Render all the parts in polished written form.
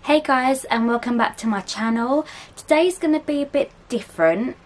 Hey guys, and welcome back to my channel. Today's going to be a bit different.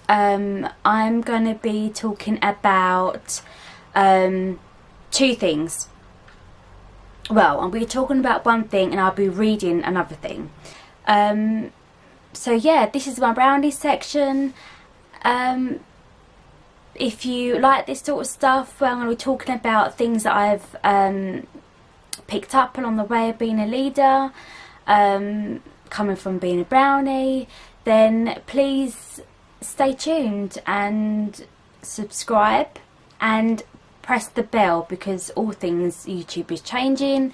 I'm going to be talking about two things. Well, I'm going to be talking about one thing and I'll be reading another thing. So yeah, this is my brownie section. If you like this sort of stuff, well, I'm going to be talking about things that I've picked up along the way of being a leader. Coming from being a brownie, then please stay tuned and subscribe and press the bell, because all things YouTube is changing.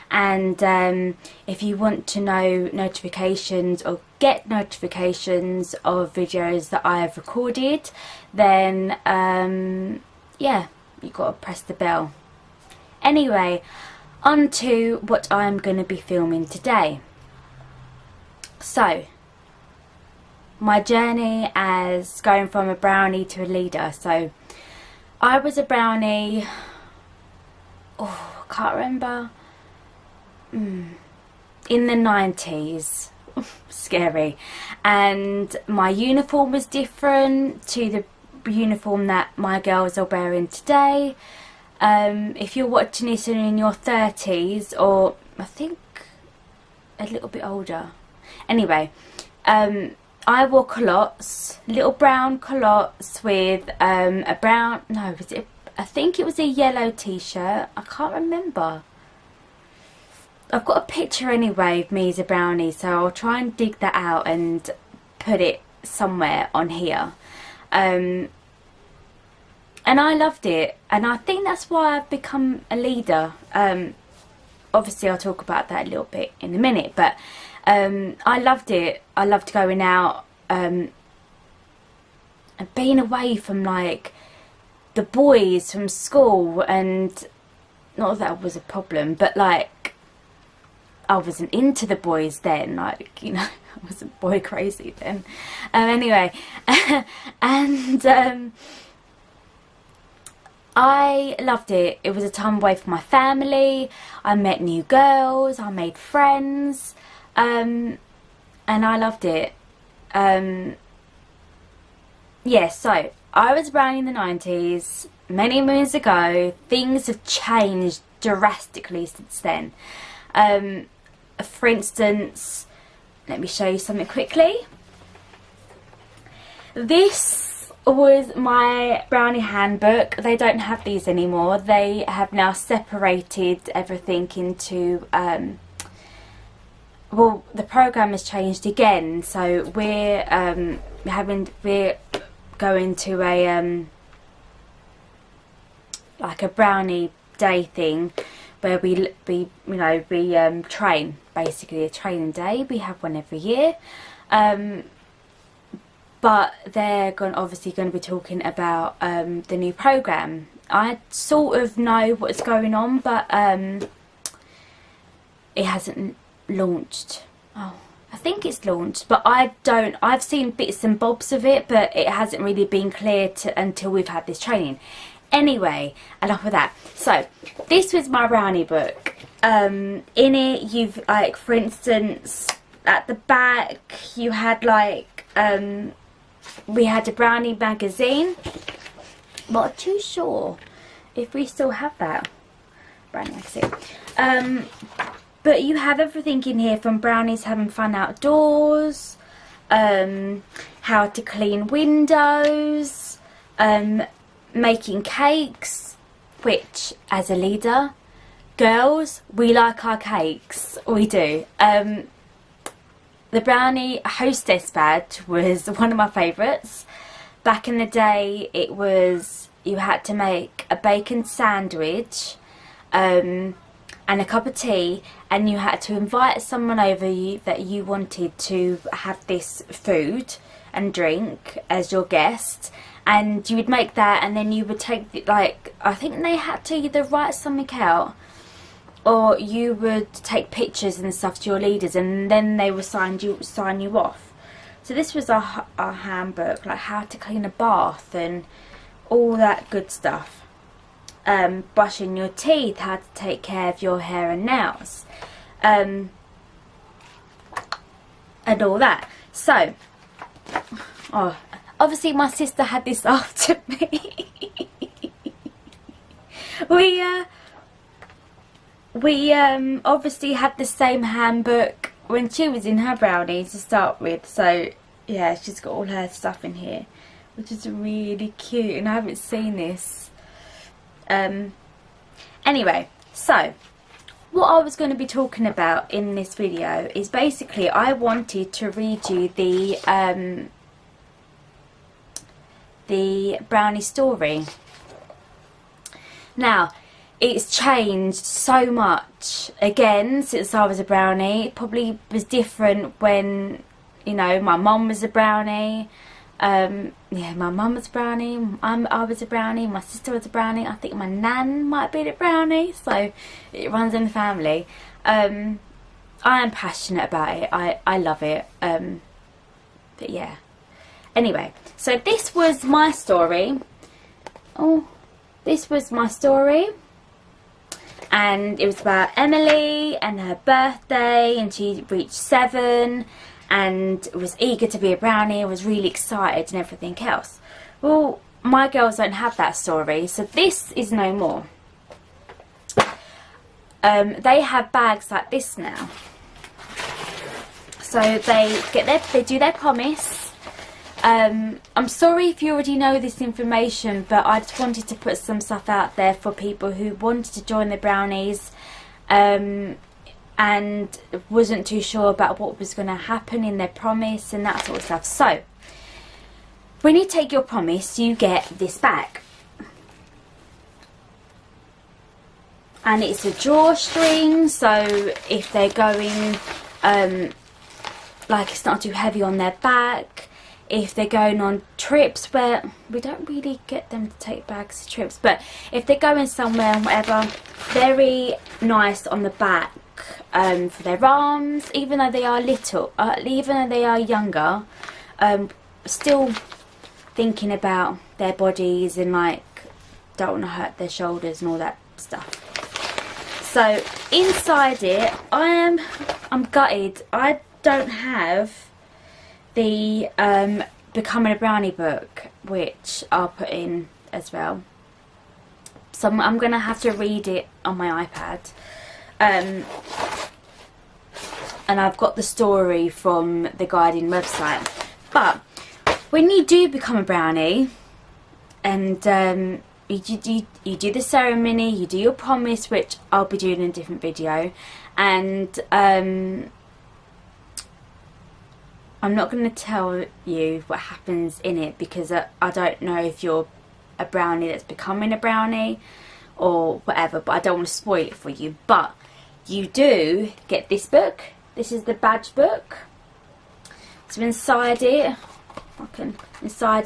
And if you want to know notifications or get notifications of videos that I have recorded, then yeah, you've got to press the bell. Anyway, on to what I'm going to be filming today. So, my journey as going from a brownie to a leader. So, I was a brownie, I can't remember, in the 90s. Scary. And my uniform was different to the uniform that my girls are wearing today. If you're watching this and in your 30s, or I think a little bit older. Anyway, I wore culottes, little brown culottes with a brown, no, was it, I think it was a yellow t-shirt. I can't remember. I've got a picture anyway of me as a brownie, so I'll try and dig that out and put it somewhere on here. And I loved it, and I think that's why I've become a leader. Obviously I'll talk about that a little bit in a minute, but I loved it. I loved going out and being away from like the boys from school, and not that was a problem, but like I wasn't into the boys then, like, you know, I wasn't boy crazy then. Anyway, and I loved it. It was a time away from my family. I met new girls, I made friends, and I loved it. Yeah, so I was around in the 90s, many moons ago. Things have changed drastically since then. For instance, let me show you something quickly. This was my brownie handbook. They don't have these anymore. They have now separated everything into well, the program has changed again, so we're going to a like a brownie day thing where we train, basically a training day. We have one every year. But they're obviously going to be talking about the new program. I sort of know what's going on, but it hasn't launched. Oh, I think it's launched, but I don't. I've seen bits and bobs of it, but it hasn't really been clear until we've had this training. Anyway, enough of that. So, this was my brownie book. In it, you've, like, for instance, at the back, you had like we had a brownie magazine. Not too sure if we still have that brownie magazine. But you have everything in here, from brownies having fun outdoors, how to clean windows, making cakes, which as a leader, girls, we like our cakes. We do. The brownie hostess badge was one of my favourites. Back in the day, it was, you had to make a bacon sandwich and a cup of tea, and you had to invite someone over that you wanted to have this food and drink as your guest, and you would make that, and then you would take like, I think they had to either write something out, or you would take pictures and stuff to your leaders, and then they would sign you off. So this was our handbook, like how to clean a bath and all that good stuff. Brushing your teeth, how to take care of your hair and nails. and all that. So, oh, obviously my sister had this after me. we obviously had the same handbook when she was in her brownie to start with. So yeah, she's got all her stuff in here, which is really cute, and I haven't seen this. Anyway, so what I was going to be talking about in this video is basically I wanted to read you the Brownie Story. Now, it's changed so much again since I was a brownie. It probably was different when, you know, my mum was a brownie. Yeah, my mum was a brownie, I was a brownie, my sister was a brownie, I think my nan might be a brownie, so it runs in the family. I am passionate about it, I love it, but yeah. Anyway, so this was my story. Oh, this was my story. And it was about Emily and her birthday, and she reached 7 and was eager to be a brownie, was really excited and everything else. Well, my girls don't have that story, so this is no more. They have bags like this now. So they do their promise. I'm sorry if you already know this information, but I just wanted to put some stuff out there for people who wanted to join the brownies and wasn't too sure about what was going to happen in their promise and that sort of stuff. So when you take your promise, you get this bag, and it's a drawstring, so if they're going like it's not too heavy on their back. If they're going on trips, where we don't really get them to take bags to trips, but if they're going somewhere and whatever, very nice on the back for their arms, even though they are little, even though they are younger, still thinking about their bodies and like don't want to hurt their shoulders and all that stuff. So inside it, I'm gutted. I don't have the Becoming a Brownie book, which I'll put in as well. So I'm going to have to read it on my iPad. And I've got the story from the guiding website. But when you do become a brownie, and you do the ceremony, you do your promise, which I'll be doing in a different video, and I'm not going to tell you what happens in it because I don't know if you're a brownie that's becoming a brownie or whatever, but I don't want to spoil it for you. But you do get this book. This is the badge book. So inside it,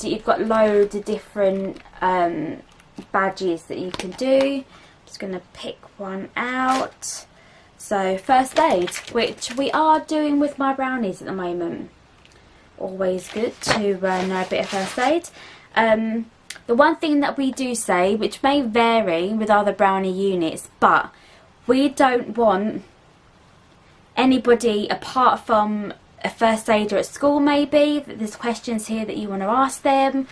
you've got loads of different badges that you can do. I'm just going to pick one out. So first aid, which we are doing with my brownies at the moment. Always good to know a bit of first aid. The one thing that we do say, which may vary with other brownie units, but we don't want anybody apart from a first aider at school, maybe there's questions here that you want to ask them,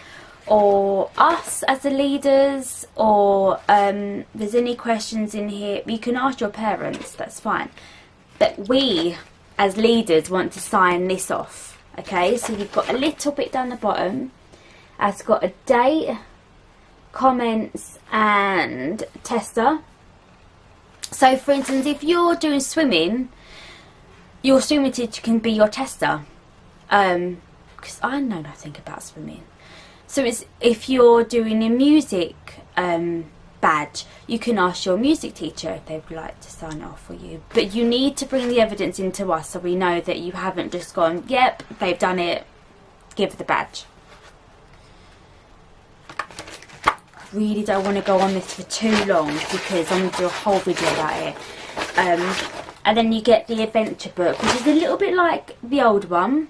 or us as the leaders, or there's any questions in here you can ask your parents, that's fine, but we as leaders want to sign this off. Okay, so you've got a little bit down the bottom. It's got a date, comments and tester. So for instance, if you're doing swimming, your swimming teacher can be your tester. Because I know nothing about swimming. So it's, if you're doing a music badge, you can ask your music teacher if they would like to sign it off for you. But you need to bring the evidence into us so we know that you haven't just gone, yep, they've done it, give the badge. I really don't want to go on this for too long because I'm going to do a whole video about it. And then you get the adventure book, which is a little bit like the old one.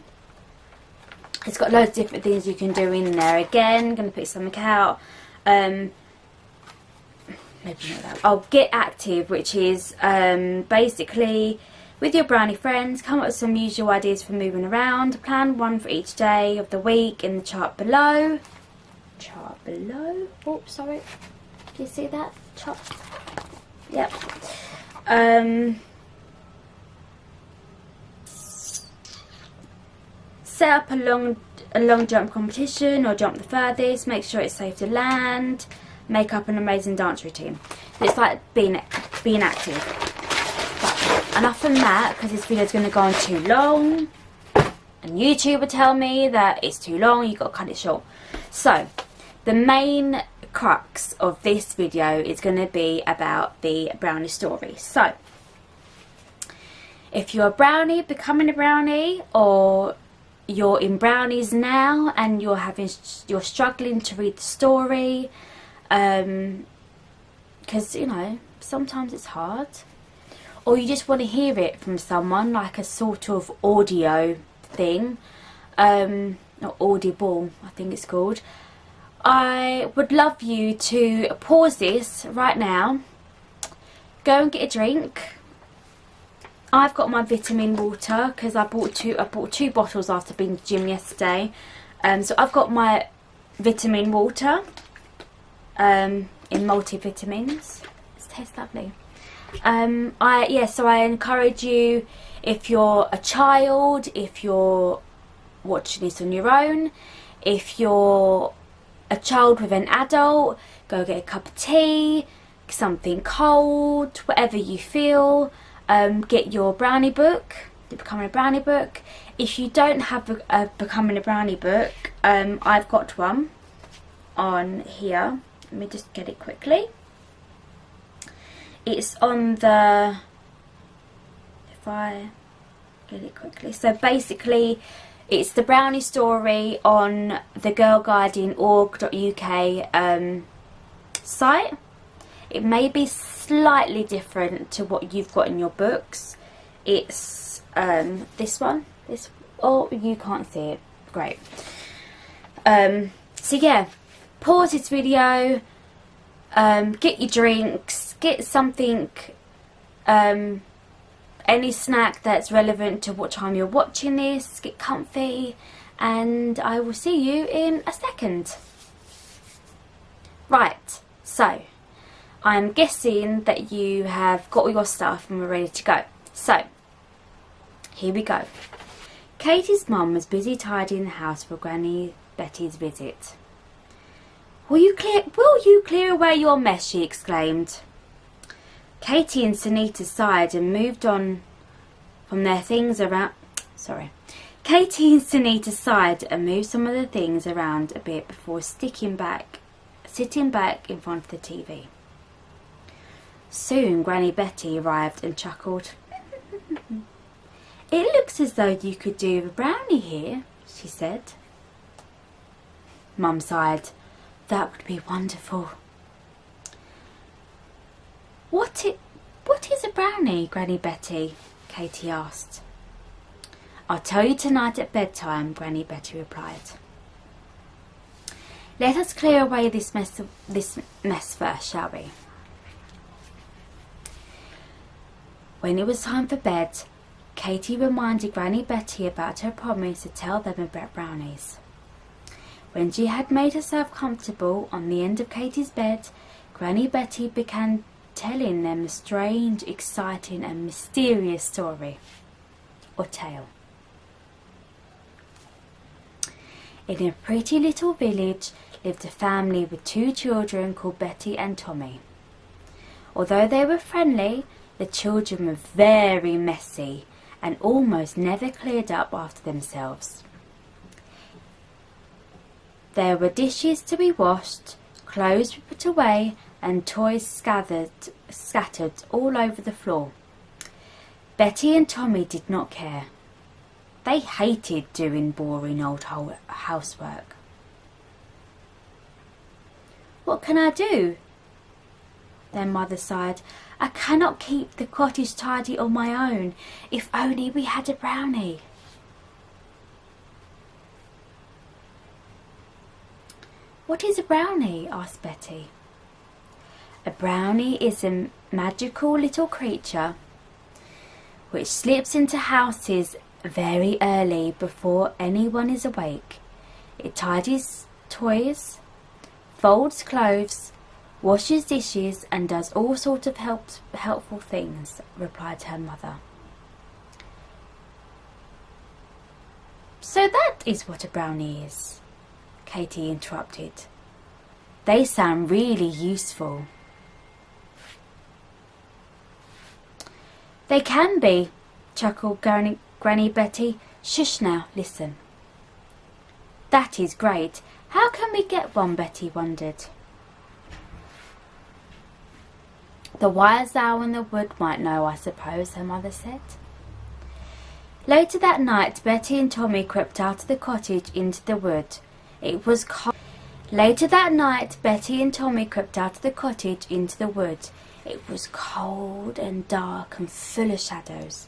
It's got loads of different things you can do in there. Again, going to pick something out. Maybe not that. I'll get active, which is basically with your brownie friends. Come up with some usual ideas for moving around. Plan one for each day of the week in the chart below. Chart below. Oh, sorry. Do you see that chart? Yep. Set up a long jump competition or jump the furthest. Make sure it's safe to land. Make up an amazing dance routine. It's like being active. But enough from that, because this video is going to go on too long. And YouTube will tell me that it's too long. You've got to cut it short. So, the main crux of this video is going to be about the brownie story. So, if you're a brownie, becoming a brownie, or you're in brownies now and you're struggling to read the story, because you know sometimes it's hard, or you just want to hear it from someone, like a sort of audio thing, or audible I think it's called, I would love you to pause this right now, go and get a drink. I've got my vitamin water because I bought two bottles after being to the gym yesterday. So I've got my vitamin water in multivitamins. It tastes lovely. So I encourage you, if you're a child, if you're watching this on your own, if you're a child with an adult, go get a cup of tea, something cold, whatever you feel. Get your brownie book, the Becoming a Brownie book. If you don't have a Becoming a Brownie book, I've got one on here. Let me just get it quickly. It's on the, if I get it quickly, so basically it's the Brownie Story on the girlguiding.org.uk site. It may be slightly different to what you've got in your books. It's this one. Oh, you can't see it. Great. So yeah, pause this video. Get your drinks. Get something. Any snack that's relevant to what time you're watching this. Get comfy, and I will see you in a second. Right. So, I'm guessing that you have got all your stuff and we're ready to go. So, here we go. Katie's mum was busy tidying the house for Granny Betty's visit. Will you clear away your mess? She exclaimed. Katie and Sunita sighed and moved on from their things around. Katie and Sunita sighed and moved some of the things around a bit before sitting back in front of the TV. Soon Granny Betty arrived and chuckled. It looks as though you could do with a brownie here, she said. Mum sighed. That would be wonderful. What is a brownie, Granny Betty? Katie asked. I'll tell you tonight at bedtime, Granny Betty replied. Let us clear away this mess first, shall we? When it was time for bed, Katie reminded Granny Betty about her promise to tell them about brownies. When she had made herself comfortable on the end of Katie's bed, Granny Betty began telling them a strange, exciting and mysterious story, or tale. In a pretty little village lived a family with two children called Betty and Tommy. Although they were friendly, the children were very messy and almost never cleared up after themselves. There were dishes to be washed, clothes to be put away, and toys scattered all over the floor. Betty and Tommy did not care. They hated doing boring old housework. What can I do? Their mother sighed. I cannot keep the cottage tidy on my own. If only we had a brownie. What is a brownie? Asked Betty. A brownie is a magical little creature which slips into houses very early before anyone is awake. It tidies toys, folds clothes, washes dishes and does all sorts of helpful things, replied her mother. So that is what a brownie is, Katie interrupted. They sound really useful. They can be, chuckled Granny Betty. Shush now, listen. That is great. How can we get one? Betty wondered. The wise owl in the wood might know, I suppose, her mother said. Later that night, Betty and Tommy crept out of the cottage into the wood. It was cold. Later that night, Betty and Tommy crept out of the cottage into the wood. It was cold and dark and full of shadows.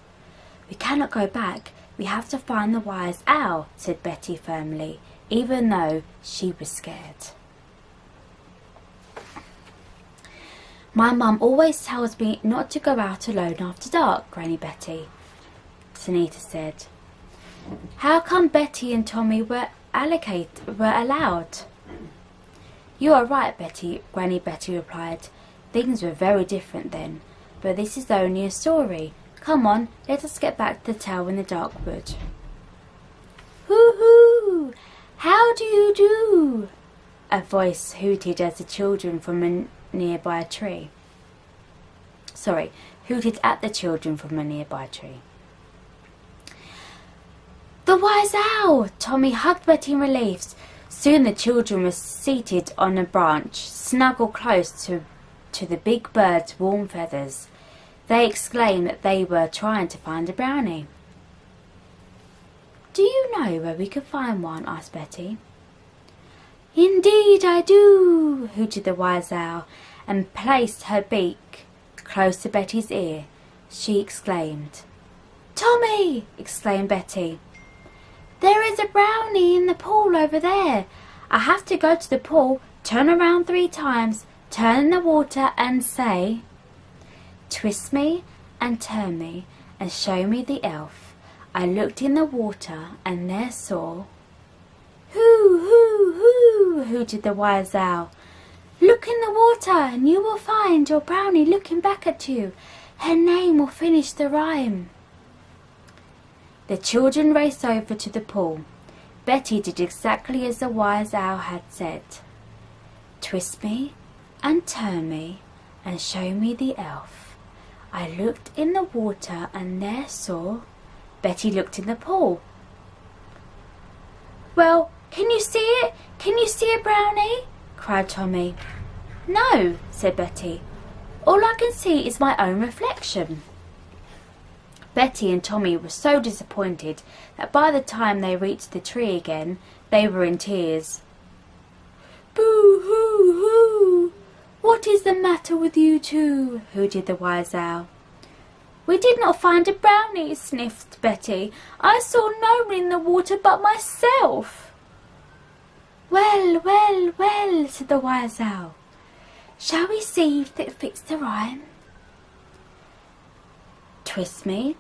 We cannot go back. We have to find the wise owl, said Betty firmly, even though she was scared. My mum always tells me not to go out alone after dark, Granny Betty, Sunita said. How come Betty and Tommy were allowed? You are right, Betty, Granny Betty replied. Things were very different then, but this is only a story. Come on, let us get back to the tale in the dark wood. Hoo-hoo! How do you do? A voice hooted as the children from a nearby tree. Hooted at the children from a nearby tree. The wise owl! Tommy hugged Betty in relief. Soon the children were seated on a branch, snuggled close to the big bird's warm feathers. They exclaimed that they were trying to find a brownie. Do you know where we could find one? Asked Betty. Indeed I do, hooted the wise owl, and placed her beak close to Betty's ear. She exclaimed. Tommy! Exclaimed Betty. There is a brownie in the pool over there. I have to go to the pool, turn around 3 times, turn in the water and say, twist me and turn me and show me the elf. I looked in the water and there saw... Hoo, hoo, hoo, hooted the wise owl. Look in the water and you will find your brownie looking back at you. Her name will finish the rhyme. The children raced over to the pool. Betty did exactly as the wise owl had said. Twist me and turn me and show me the elf. I looked in the water and there saw... Betty looked in the pool. Well, can you see it? Can you see a brownie? Cried Tommy. No, said Betty. All I can see is my own reflection. Betty and Tommy were so disappointed that by the time they reached the tree again, they were in tears. Boo-hoo-hoo! What is the matter with you two? Hooted the wise owl. We did not find a brownie, sniffed Betty. I saw no one in the water but myself. Well, well, well, said the wise owl. Shall we see if it fits the rhyme? Twist me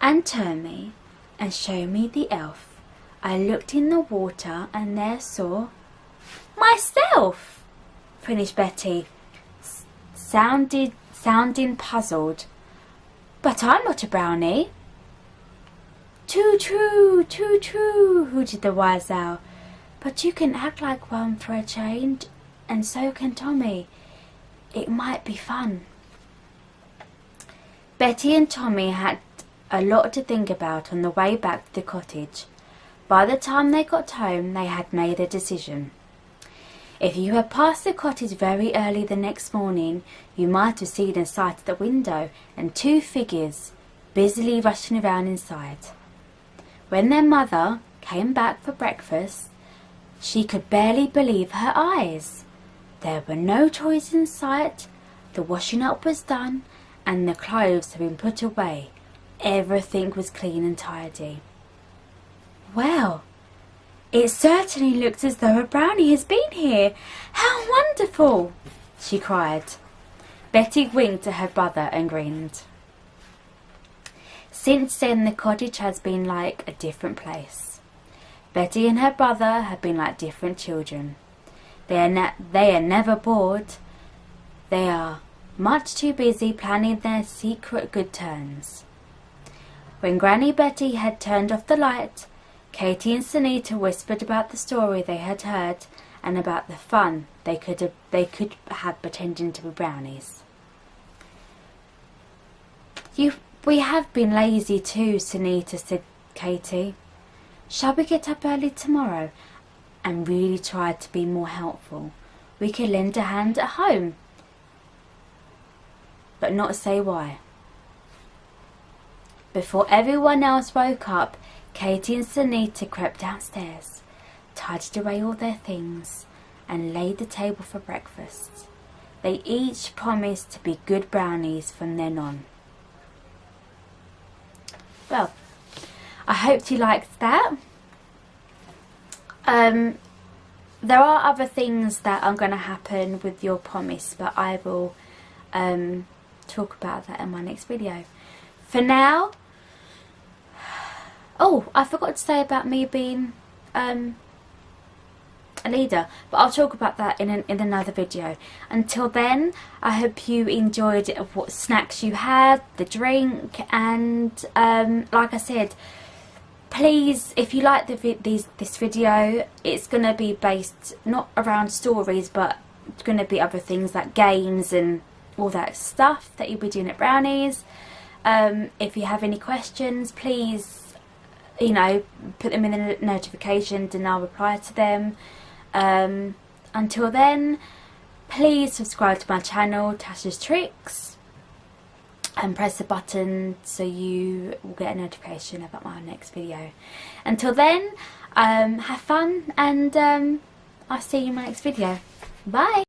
and turn me and show me the elf. I looked in the water and there saw... Myself, finished Betty, sounding puzzled. But I'm not a brownie. Too true, hooted the wise owl. But you can act like one for a change, and so can Tommy. It might be fun. Betty and Tommy had a lot to think about on the way back to the cottage. By the time they got home, they had made a decision. If you had passed the cottage very early the next morning, you might have seen a sight at the window and 2 figures busily rushing around inside. When their mother came back for breakfast, she could barely believe her eyes. There were no toys in sight, the washing up was done, and the clothes had been put away. Everything was clean and tidy. Well, it certainly looks as though a brownie has been here. How wonderful! She cried. Betty winked at her brother and grinned. Since then, the cottage has been like a different place. Betty and her brother have been like different children. They are never bored. They are much too busy planning their secret good turns. When Granny Betty had turned off the light, Katie and Sunita whispered about the story they had heard and about the fun they could have pretending to be brownies. We have been lazy too, Sunita, said Katie. Shall we get up early tomorrow and really try to be more helpful? We could lend a hand at home, but not say why. Before everyone else woke up, Katie and Sunita crept downstairs, tidied away all their things, and laid the table for breakfast. They each promised to be good brownies from then on. Well, I hope you liked that. There are other things that are going to happen with your promise, but I will talk about that in my next video. For now, oh, I forgot to say about me being a leader, but I'll talk about that in another video. Until then, I hope you enjoyed what snacks you had, the drink, and like I said, please, if you like this video, it's going to be based not around stories, but it's going to be other things like games and all that stuff that you'll be doing at Brownies. If you have any questions, please, you know, put them in the notifications and I'll reply to them. Until then, please subscribe to my channel, Tasha's Tricks, and press the button so you will get a notification about my next video. Until then, have fun, and I'll see you in my next video. Bye!